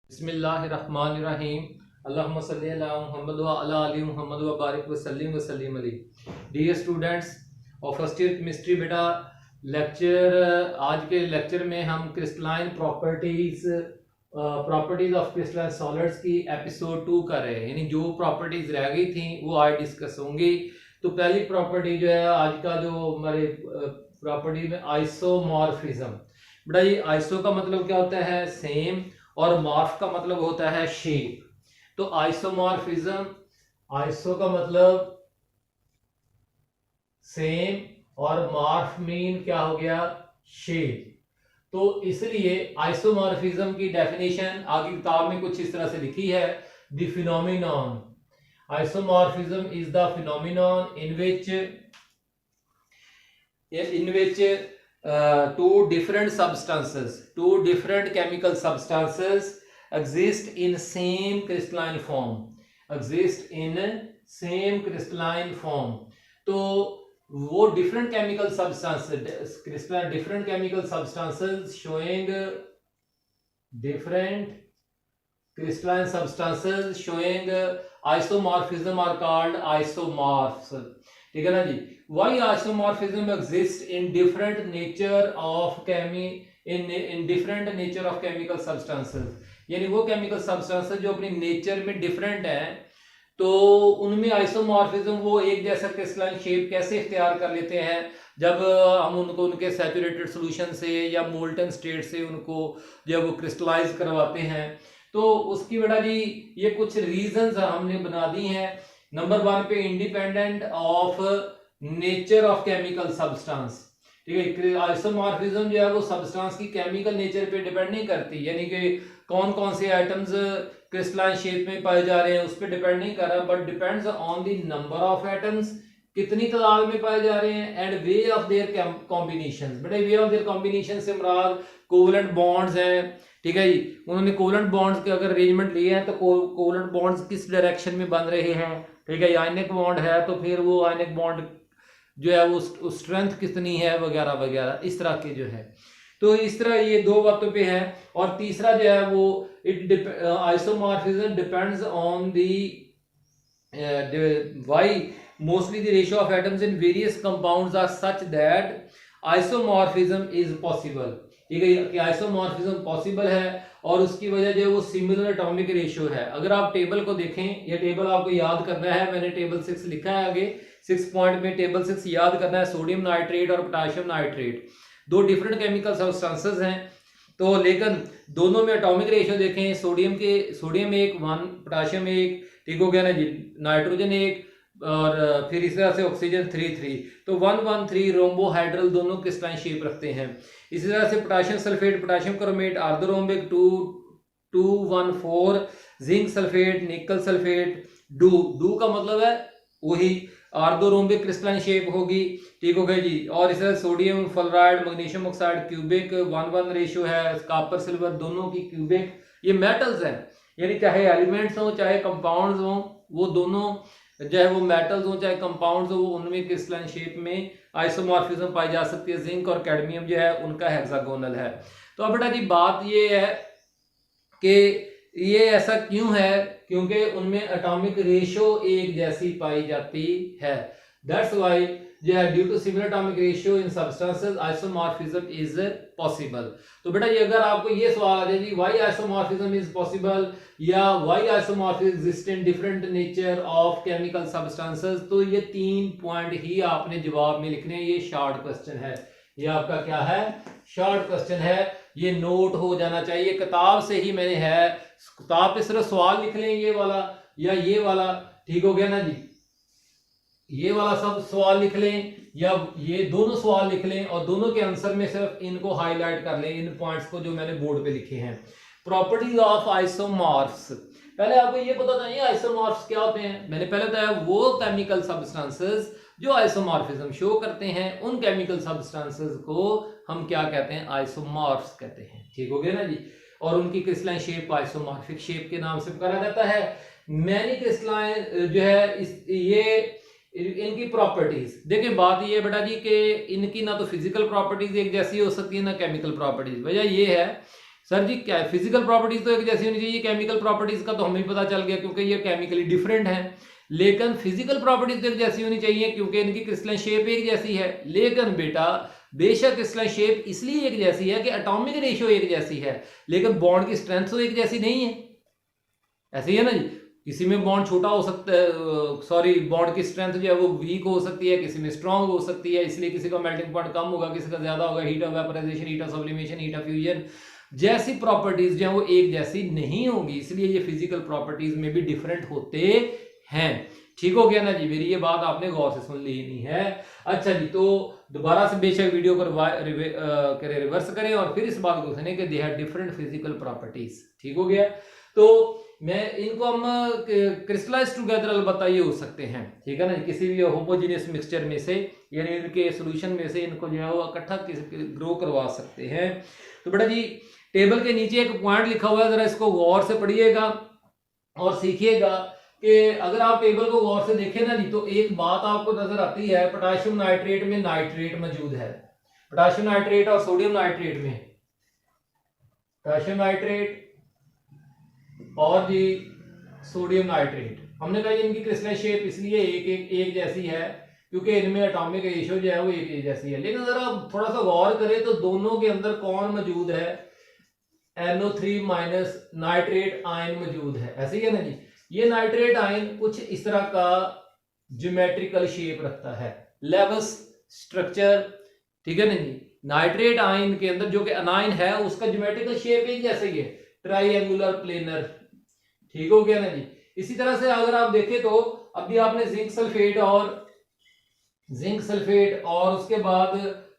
बिस्मिल्लाहिर्रहमानिर्रहीम। अल्लाहुम्मा सल्ली अला मुहम्मद व अला आलि मुहम्मद व बारिक वसल्लिम अलैहि। डियर स्टूडेंट्स और फर्स्ट ईयर केमिस्ट्री, बेटा आज के लेक्चर में हम crystalline properties of crystalline solids की एपिसोड 2 कर रहे हैं, यानी जो प्रॉपर्टीज रह गई थी वो आज डिस्कस होंगी। तो पहली प्रॉपर्टी जो है आज का जो हमारे प्रॉपर्टी में आइसोमॉर्फिज्म। बेटा ये आइसो का मतलब क्या होता है? सेम, और मॉर्फ का मतलब होता है शेप। तो आइसोमॉर्फिज्म, आइसो का मतलब सेम और मॉर्फ मीन क्या हो गया? शेप। तो इसलिए आइसोमॉर्फिज्म की डेफिनेशन आगे किताब में कुछ इस तरह से लिखी है। The phenomenon isomorphism is the phenomenon in which two different chemical substances exist in same crystalline form। तो वो different chemical substances showing isomorphism are called isomorphs। ठीक है ना जी। Why isomorphism exists in different nature of chemical substances, यानी वो chemical substances जो अपनी nature में डिफरेंट हैं, तो उनमें आइसोमॉर्फिज्म वो एक जैसा क्रिस्टलाइन शेप कैसे इख्तियार कर लेते हैं जब हम उनको उनके सैचुरेटेड सोल्यूशन से या मोल्टन स्टेट से उनको जब वो क्रिस्टलाइज करवाते हैं। तो उसकी बेटा जी ये कुछ रीजंस हमने बना दी हैं। नंबर 1 पे independent of nature of chemical substance. ठीक है, आइसोमॉर्फिज्म जो है वो सब्सटेंस की केमिकल नेचर पे डिपेंड नहीं करती, यानी कि कौन कौन से आइटम्स क्रिस्टलाइन शेप में पाए जा रहे हैं उस पर डिपेंड नहीं कर रहा, but depends on the number of atoms, कितनी तादाद में पाए जा रहे हैं, and way of their combinations. बेटा वे ऑफ देयर कॉम्बिनेशन से मुराद कोवलेंट बॉन्ड्स हैं। ठीक है जी, उन्होंने कोवलेंट बॉन्ड्स के अगर अरेंजमेंट लिए हैं तो कोवलेंट बॉन्ड्स किस डायरेक्शन में बन रहे हैं। ठीक है, आयनिक बॉन्ड है तो फिर वो आयनिक बॉन्ड जो है वो स्ट्रेंथ कितनी है वगैरह वगैरह, इस तरह के जो है। तो इस तरह ये दो बातों पे है। और तीसरा जो है वो isomorphism depends on why mostly the ratio of atoms in various compounds are such that isomorphism is possible. ठीक है कि आइसोमॉर्फिज्म पॉसिबल है और उसकी वजह जो है वो सिमिलर एटॉमिक रेशियो है। अगर आप टेबल को देखें, ये टेबल आपको याद करना है, मैंने टेबल 6 लिखा है आगे 6 पॉइंट में टेबल 6 याद करना है। सोडियम नाइट्रेट और पोटेशियम नाइट्रेट दो डिफरेंट केमिकल सब्सटेंसेस हैं, तो लेकिन दोनों में एटॉमिक रेशियो देखें, सोडियम 1 1, पोटेशियम 1, ठीक हो गया ना जी, नाइट्रोजन 1 और फिर इस तरह से ऑक्सीजन 3 3, तो 1 1 3 रोम्बोहाइड्रल दोनों क्रिस्टलाइन शेप रखते हैं। इसी तरह से potassium sulphate, potassium chromate, orthorhombic 2 2 1 4, zinc sulphate, nickel sulphate, डू का मतलब है वही आर्थोरोम्बिक क्रिस्टलाइन शेप होगी। ठीक हो गया जी। और इस तरह sodium fluoride, magnesium oxide cubic 1 1 ratio है, कॉपर सिल्वर दोनों की क्यूबिक। ये मेटल्स हैं, यानी चाहे एलिमेंट्स हो चाहे कंपाउंड्स हो, वो दोनों चाहे वो मेटल्स हो चाहे कंपाउंड्स हो, उनमें क्रिस्टलाइन शेप में आइसोमॉर्फिज्म पाई जा सकती है। जिंक और कैडमियम जो है उनका हेक्सागोनल है। तो अब बेटा जी बात ये है कि ये ऐसा क्यों है, क्योंकि उनमें एटॉमिक रेशियो एक जैसी पाई जाती है। दैट्स व्हाई जो है due to similar atomic ratio in substances isomorphism is possible. तो बेटा ये अगर आपको ये सवाल आ जाए जी व्हाई आइसोमॉर्फिज्म इज पॉसिबल या why isomorphism exist in different nature of chemical substances, तो ये 3 पॉइंट ही आपने जवाब में लिखने हैं। ये शॉर्ट क्वेश्चन है, ये आपका क्या है? शॉर्ट क्वेश्चन है। ये नोट हो जाना चाहिए, किताब से ही मैंने है, किताब पे सिर्फ सवाल लिख लें ये वाला या ये वाला, ठीक हो गया ना जी, ये वाला सब सवाल लिख लें या ये दोनों सवाल लिख लें और दोनों के आंसर में सिर्फ इनको हाईलाइट कर लें, इन पॉइंट्स को जो मैंने बोर्ड पे लिखे हैं। प्रॉपर्टीज ऑफ आइसोमॉर्फ्स, पहले आपको ये पता चाहिए आइसोमॉर्फ्स क्या होते हैं। मैंने पहले बताया वो केमिकल सब्सटेंसेस जो आइसोमॉर्फिज्म शो करते हैं, उन केमिकल सब्सटेंसेस को हम क्या कहते हैं? आइसोमॉर्फ्स कहते हैं। ठीक हो गया ना जी। और उनकी क्रिस्टलाइन शेप आइसोमॉर्फिक शेप के नाम से पुकारा जाता है। मैनी क्रिस्टलाइन जो है ये इनकी प्रॉपर्टीज देखिए, बात ये है बेटा जी कि इनकी ना तो फिजिकल प्रॉपर्टीज एक जैसी हो सकती है ना केमिकल प्रॉपर्टीज। वजह ये है सर जी क्या फिजिकल प्रॉपर्टीज तो एक जैसी होनी चाहिए, केमिकल प्रॉपर्टीज का तो हमें पता चल गया क्योंकि ये केमिकली डिफरेंट है, लेकिन फिजिकल प्रॉपर्टीज तो एक जैसी होनी चाहिए क्योंकि इनकी क्रिस्टलाइन शेप एक जैसी है। लेकिन बेटा बेशक क्रिस्टलाइन शेप इसलिए एक जैसी है कि एटॉमिक रेशियो एक जैसी है, लेकिन बॉन्ड की स्ट्रेंथ तो एक जैसी नहीं है। ऐसे ही है ना जी, किसी में बॉन्ड छोटा हो सकता है, सॉरी बॉन्ड की स्ट्रेंथ जो है वो वीक हो सकती है, किसी में स्ट्रांग हो सकती है, इसलिए किसी का मेल्टिंग पॉइंट कम होगा, किसी का ज्यादा होगा। Heat of vaporisation, heat of sublimation, heat of fusion जैसी प्रॉपर्टीज जो है वो एक जैसी नहीं होंगी, इसलिए ये फिजिकल प्रॉपर्टीज में भी डिफरेंट होते हैं। ठीक हो गया ना जी, मेरी ये बात आपने गौर से सुन ली नहीं है। अच्छा जी, तो दोबारा से बेशक वीडियो पर रिवर्स करें और फिर इस बात को सुने कि they have different physical properties. ठीक हो गया, तो मैं इनको हम क्रिस्टलाइज टुगेदर अलबत्ता ये हो सकते हैं, ठीक है ना, किसी भी होमोजेनियस मिक्सचर में से यानी इनके सॉल्यूशन में से इनको जो है वो इकट्ठा ग्रो करवा सकते हैं। तो बेटा जी टेबल के नीचे एक पॉइंट लिखा हुआ है, जरा इसको गौर से पढ़िएगा और सीखिएगा कि अगर आप टेबल को गौर से देखें ना जी, तो एक बात आपको नजर आती है, पोटेशियम नाइट्रेट में नाइट्रेट मौजूद है। पोटेशियम नाइट्रेट और सोडियम नाइट्रेट में, पोटेशियम नाइट्रेट और जी सोडियम नाइट्रेट, हमने कहा इनकी क्रिस्टलाइन शेप इसलिए एक जैसी है क्योंकि इनमें एटॉमिक रेशियो जो है वो एक जैसी है। लेकिन अगर आप थोड़ा सा गौर करें तो दोनों के अंदर कौन मौजूद है, NO3 माइनस नाइट्रेट आयन मौजूद है। ऐसे ही है ना जी, ये नाइट्रेट आयन कुछ इस तरह का ज्योमेट्रिकल शेप रखता है, लेवस स्ट्रक्चर, ठीक है ना जी। नाइट्रेट आयन के अंदर जो कि अनायन है उसका ज्योमेट्रिकल शेप एक जैसे ही है, ट्राइएंगुलर प्लेनर। ठीक हो गया ना जी। इसी तरह से अगर आप देखें तो अभी आपने जिंक सल्फेट और उसके बाद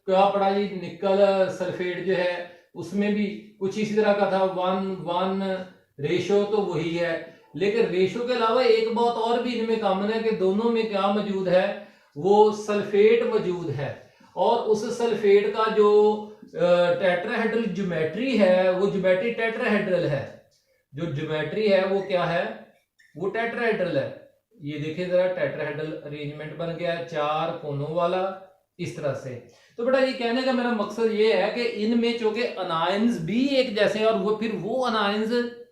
क्या पढ़ा जी, निकल सल्फेट जो है उसमें भी कुछ इसी तरह का था, 1:1 रेशो तो वही है। लेकिन रेशो के अलावा एक बात और भी इनमें कॉमन है कि दोनों में क्या मौजूद है, वो सल्फेट मौजूद है, और उस सल्फेट का जो टेट्राहेड्रल ज्योमेट्री है वो ज्योमेट्री टेट्राहेड्रल है। जो ज्योमेट्री है वो क्या है, वो टेट्राहेड्रल है। ये देखिए जरा, टेट्राहेड्रल अरेंजमेंट बन गया है, 4 कोनों वाला इस तरह से। तो बेटा ये कहने का मेरा मकसद ये है कि इनमें चूंकि अनायंस भी एक जैसे हैं और वो फिर वो अनायंस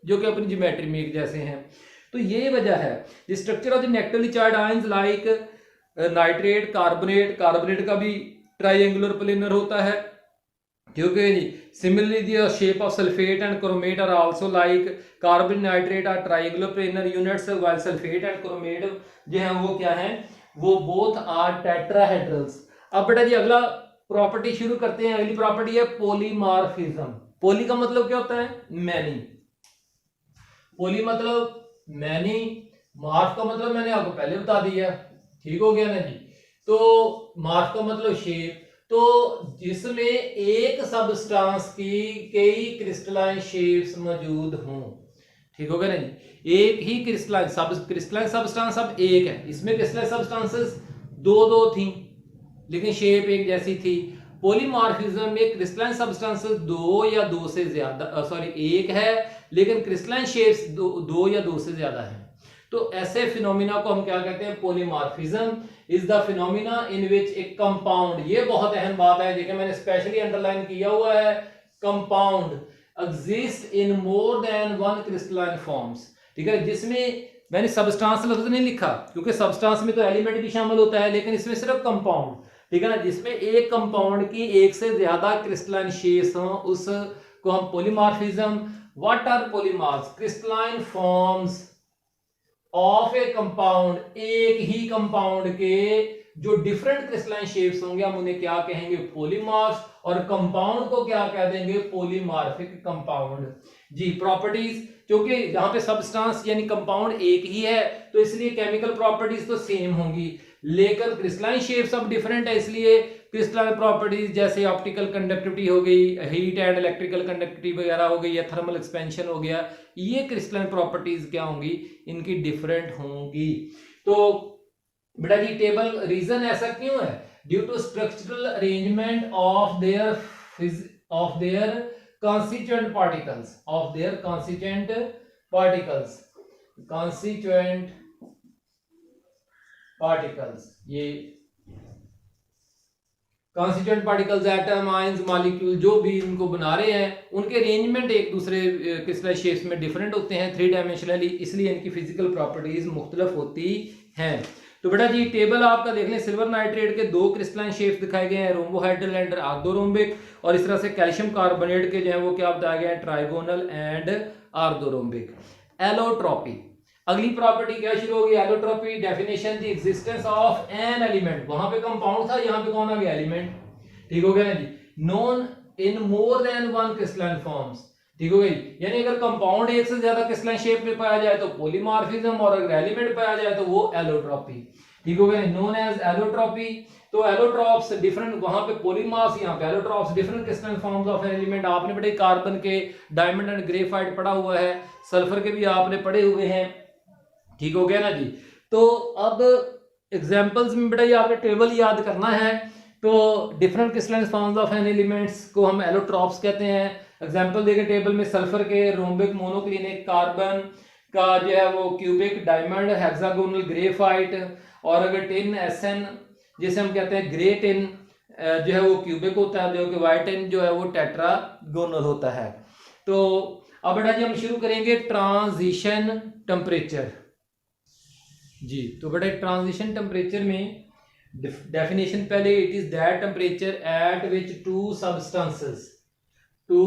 जो कि अपनी ज्योमेट्री में एक जैसे हैं, तो ये वजह है। The structure of the negatively charged ions like nitrate, carbonate का भी ट्राइएंगुलर प्लेनर होता है, क्योंकि similarly the shape of sulphate and chromate are also like carbon nitrate are triangular planar units, while sulphate and chromate जो है वो क्या है, वो बोथ आर टेट्राहेड्रल्स। अब बेटा जी अगला प्रॉपर्टी शुरू करते हैं। अगली प्रॉपर्टी है पॉलीमॉर्फिज्म। पॉली का मतलब क्या होता है, मैनी। पॉली मतलब मैनी, मॉर्फ का मतलब मैंने आपको पहले बता दिया। ठीक हो गया ना जी। तो मॉर्फ का मतलब शेप, तो जिसमें एक सबस्टांस की कई क्रिस्टलाइन शेप्स मौजूद हों। ठीक हो गया ना जी, एक ही क्रिस्टलाइन सबस्टांस अब एक है, इसमें क्रिस्टलाइन सबस्टांसेस दो थी लेकिन शेप एक जैसी थी। पॉलीमॉर्फिज्म में क्रिस्टलाइन सबस्टांसेस दो या दो से ज्यादा, सॉरी एक है लेकिन क्रिस्टलाइन शेप्स दो या दो से ज्यादा है। तो ऐसे फिनोमिना को हम क्या कहते हैं, polymorphism is the phenomena in which A compound, ये बहुत अहम बात है, देखिए मैंने स्पेशली अंडरलाइन किया हुआ है, compound exist in more than one crystalline forms. ठीक है, जिसमें मैंने सबस्टांस लफ्ज नहीं लिखा क्योंकि सबस्टांस में तो एलिमेंट भी शामिल होता है, लेकिन इसमें सिर्फ कंपाउंड, ठीक है ना, जिसमें एक कंपाउंड की एक से ज्यादा क्रिस्टलाइन शेप्स हो उसको हम polymorphism. What are polymorphs, crystalline forms of a compound, एक ही कंपाउंड के जो डिफरेंट क्रिस्टलाइन शेप्स होंगे हम उन्हें क्या कहेंगे, पॉलीमॉर्फ्स, और कंपाउंड को क्या कह देंगे, पॉलीमॉर्फिक कंपाउंड। जी प्रॉपर्टीज, क्योंकि यहाँ पे सबस्टांस यानी कंपाउंड एक ही है तो इसलिए केमिकल प्रॉपर्टीज तो सेम होंगी, लेकिन क्रिस्टलाइन शेप सब डिफरेंट है, इसलिए क्रिस्टलाइन प्रॉपर्टीज जैसे ऑप्टिकल कंडक्टिविटी हो गई, हीट एंड इलेक्ट्रिकल कंडक्टिविटी वगैरह हो गई, या थर्मल एक्सपेंशन हो गया, ये क्रिस्टलाइन प्रॉपर्टीज क्या होंगी, इनकी डिफरेंट होंगी। तो बेटा जी टेबल रीजन ऐसा क्यों है, due to structural arrangement of their constituent particles, ये constituent particles, atom, ions, molecule जो भी इनको बना रहे हैं उनके अरेंजमेंट एक दूसरे क्रिस्टलाइज शेप्स में डिफरेंट होते हैं 3 डायमेंशनली, इसलिए इनकी फिजिकल प्रॉपर्टीज मुख्तलिफ होती हैं। तो बेटा जी टेबल आपका देख लें, सिल्वर नाइट्रेट के 2 क्रिस्टलाइन शेप्स दिखाए गए हैं, रोम्बोहाइड्रल एंड आर्थोरोम्बिक, और इस तरह से कैल्शियम कार्बोनेट के जो है वो क्या बताया गया है, ट्राइगोनल एंड आर्थोरोम्बिक। एलोट्रॉपी, अगली प्रॉपर्टी क्या शुरू होगी, allotropy. Definition, the existence of an element, वहां पे कंपाउंड था, यहाँ पे कौन आ गया, एलिमेंट। ठीक हो गया ना जी। Known in more than one crystalline forms, ठीक हो गई, यानी अगर कंपाउंड एक से ज्यादा क्रिस्टलाइन शेप में पाया जाए तो पॉलीमॉर्फिज्म, और अगर एलिमेंट पाया जाए तो वो एलोट्रॉपी। ठीक हो गया, नोन एज एलोट्रॉपी। तो एलोट्रॉप्स डिफरेंट, वहां पे पॉलीमार्स, यहाँ पे allotropes different crystalline forms of element. आपने बड़े कार्बन के, डायमंड एंड ग्रेफाइट पढ़ा हुआ है, सल्फर के भी आपने पढ़े हुए हैं। ठीक हो गया ना जी। तो अब एग्जांपल्स में बेटा ये आपने टेबल याद करना है। तो different crystalline forms of an elements को हम एलोट्रॉप्स कहते हैं। एग्जांपल देखे टेबल में, सल्फर के रोम्बिक मोनोक्लिनिक, कार्बन का जो है वो क्यूबिक, डायमंड हेक्सागोनल ग्रेफाइट, और अगर टिन एसएन जिसे हम कहते हैं ग्रे टिन जो है वो क्यूबिक होता है, जो कि वाइट टिन जो है वो टेट्रागोनल होता है। तो अब बेटा जी हम शुरू करेंगे ट्रांजिशन टेम्परेचर जी। तो बेटा ट्रांजिशन टेम्परेचर में डेफिनेशन पहले, it is that temperature at which two substances, two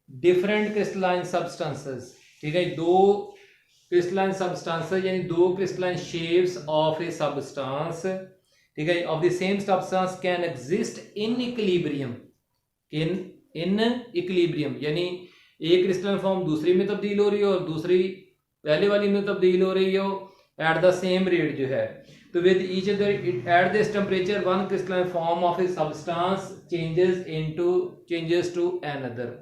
different crystalline substances, ठीक है, 2 क्रिस्टलाइन सब्सटेंसेस यानी 2 crystalline shapes of a substance, ठीक है, of the same substance can exist in equilibrium, in equilibrium, यानी एक crystalline form दूसरी में तब्दील हो रही हो और दूसरी पहले वाली में तब्दील हो रही हो एट द सेम रेट जो है। तो with each other at this temperature one crystalline form of a substance changes to another.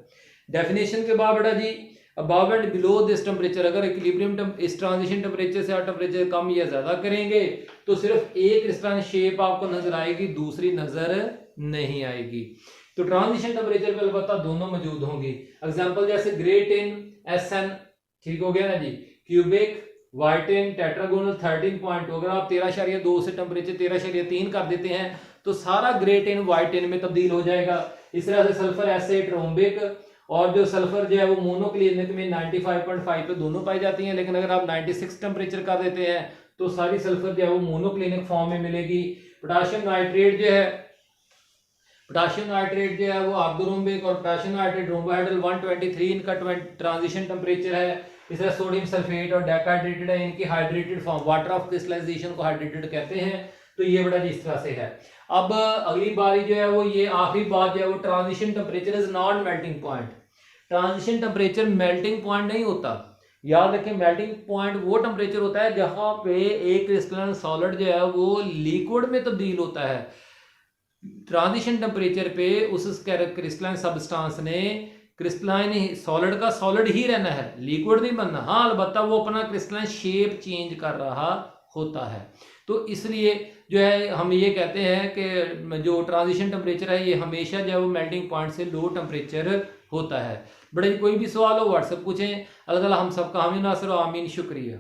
Definition के बाद बेटा जी, above and below this temperature, अगर इक्विलिब्रियम इस ट्रांजिशन टेम्परेचर से टेम्परेचर कम या ज्यादा करेंगे तो सिर्फ एक क्रिस्टलाइन शेप आपको नजर आएगी, दूसरी नजर नहीं आएगी। तो ट्रांजिशन टेम्परेचर पे अलबत्ता दोनों मौजूद होंगी। एग्जांपल जैसे ग्रे टिन एसएन, ठीक हो गया ना जी, क्यूबिक वाइट टिन टेट्रागोनल 13.2, अगर आप 13.2 से टेम्परेचर 13.3 कर देते हैं तो सारा ग्रे टिन वाइट टिन में तब्दील हो जाएगा। इस तरह से सल्फर एसिड रोम्बिक, और जो सल्फर जो है वो मोनोक्लिनिक में 95.5 पे दोनों पाई जाती हैं, लेकिन अगर आप 96 टेम्परेचर कर देते हैं तो सारी सल्फर जो है वो मोनोक्लिनिक फॉर्म में मिलेगी। पोटाशियम नाइट्रेट जो है वो आर्थोरोम्बिक, और पोटाशियम नाइट्रेट रोम्बोहाइड्रल 123 इनका ट्रांजिशन टेम्परेचर है। इस तरह सोडियम सल्फेट और डेकाहाइड्रेटेड है, इनकी hydrated form, water of crystallisation को हाइड्रेटेड कहते हैं। तो ये बड़ा इस तरह से है। अब अगली बारी जो है वो ये आखिरी बात जो है वो transition temperature is not melting point. Transition temperature melting point नहीं होता, याद रखें, मेल्टिंग पॉइंट वो टेम्परेचर होता है जहां पे एक क्रिस्टलाइन सॉलिड जो है वो लिक्विड में तब्दील होता है। ट्रांजिशन टेम्परेचर पे उस क्रिस्टलाइन सब्सटेंस ने क्रिस्टलाइन सॉलिड का सॉलिड ही रहना है, लिक्विड नहीं बनना। हाँ अलबत्ता वो अपना क्रिस्टलाइन शेप चेंज कर रहा होता है। तो इसलिए जो है हम ये कहते हैं कि जो ट्रांजिशन टेम्परेचर है ये हमेशा जो है वो मेल्टिंग पॉइंट से लो टेम्परेचर होता है। बड़े कोई भी सवाल हो व्हाट्सएप पूछें। अल्लाह ताला हम सबका हामी नासिर आमीन। शुक्रिया।